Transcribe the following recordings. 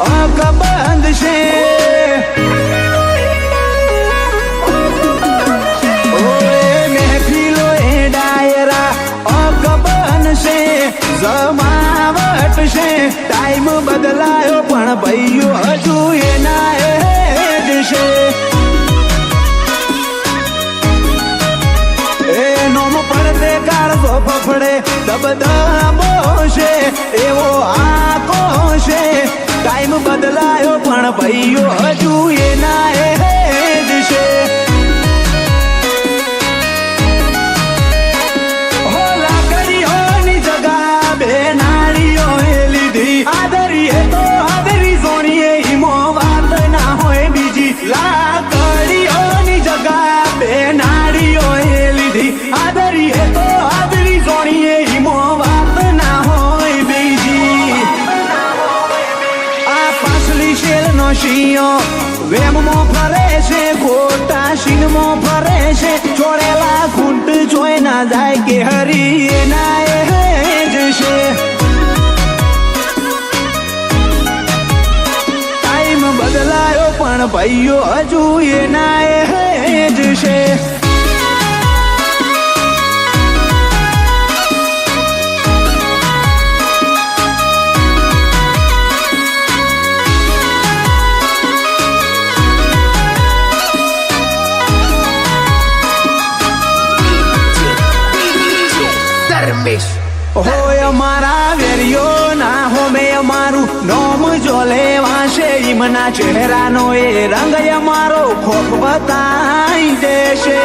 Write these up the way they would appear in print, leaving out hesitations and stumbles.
અકબંધ છે મહેફિલો એ ડાયરા અકબંધ છે જમાવટ છે ટાઈમ બદલાયો પણ ભાઈઓ હજુ એના એ જ છે પડતે કાળજો ફફડે દબદબો છે એવો આખો છે ટાઈમ બદલાયો પણ ભાઈઓ હજુ એના એ જ છે હો લાકડીઓની જગા બે નાળીઓએ લીધી આદરીએ તો આદરી સોણીએ ઈમો વાત ના હોય બીજી લાકડીઓની જગા બે નાળીઓએ લીધી આદરીએ તો આદરી સોણીએ ઈમો વાત ના હોય બીજી આ પાછલી શેરનો શિયો વેમમાં ફરે છે ખોટા શીનમાં ફરે છે છોડેલા ખૂંટ જોઈ ના જાય કે હરી એના એ જ છે ટાઈમ બદલાયો પણ ભાઈઓ હજુ એના એ જ છે હોય અમારા વેરીઓ ના હોમે અમારું નોમ જો લેવાશે ઈમના ચહેરાનો એ રંગ અમારો ખોફ બતાઈ દેશે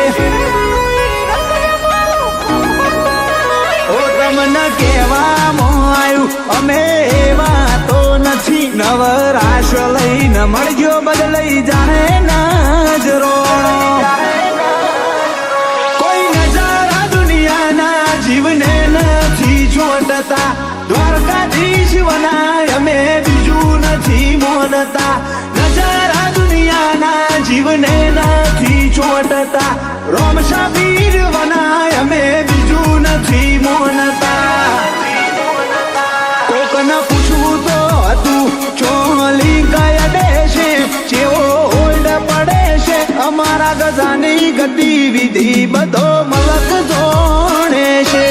ઓ તમને કહેવામાં આવ્યું અમે એવા તો નથી નવરાશ લઈને મળજો બદલાઈ જાય નજરો જીવને નથી છોડતા દ્વારકાધીશ વનાય અમે બીજું નથી મોનતા નજારા દુનિયાના જીવને નથી છોડતા રોમ શાબીર વનાય અમે બીજું નથી મોનતા કોકને પૂછવું તો હતું ચોલી કયા દેશે જેવો ઓલ્ડ પડે છે અમારા ગજાની ગતિવિધિ બધો મલક જોણે છે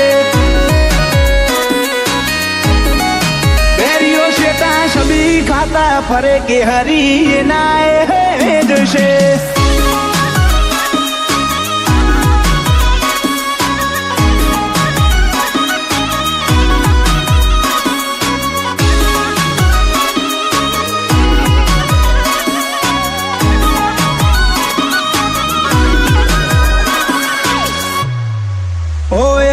બેરીઓ શેટા છબી ખાતા ફરે કે હરી ના એ જ છે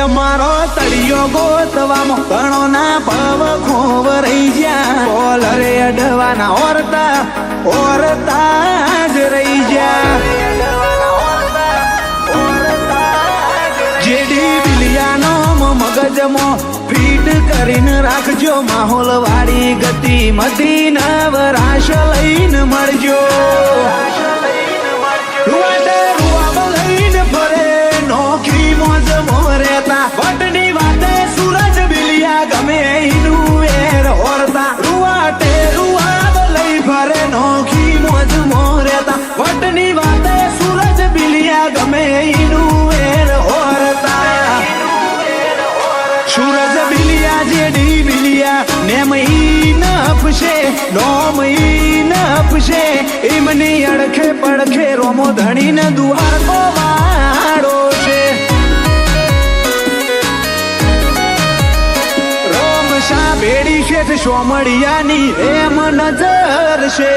મારો તળિયો ગોતવામાં ઘણો ના ભાવ ખોવ રહી ગયા કોલરે અડવાના ઓરતા જ રહી ગયા જેડી બિલિયાનો મગજમાં ફીટ કરીને રાખજો માહોલ વાળી ગતિ મધી નવરાશ લઈને મળજો લઈને ફરે નોખી મોજ મોરેતા વટની વાતે સૂરજ બિલિયા ગમે ઈનું એર ઓરતા રૂવાટે રૂવાબ લઈ ફરે નોખી મોજ મોરેતા વટની વાતે સૂરજ બિલિયા ગમે ઈનું એર ઓરતા સૂરજ બિલિયા જેડી બિલિયા નેમ ઈ નફશે નોમ ઈ નફશે એમની અડખે પડખે રોમો ધણીને દુઆર કો વાળો છે રોમ શા બેડી શેઠ સોમળિયાની એમ નજર છે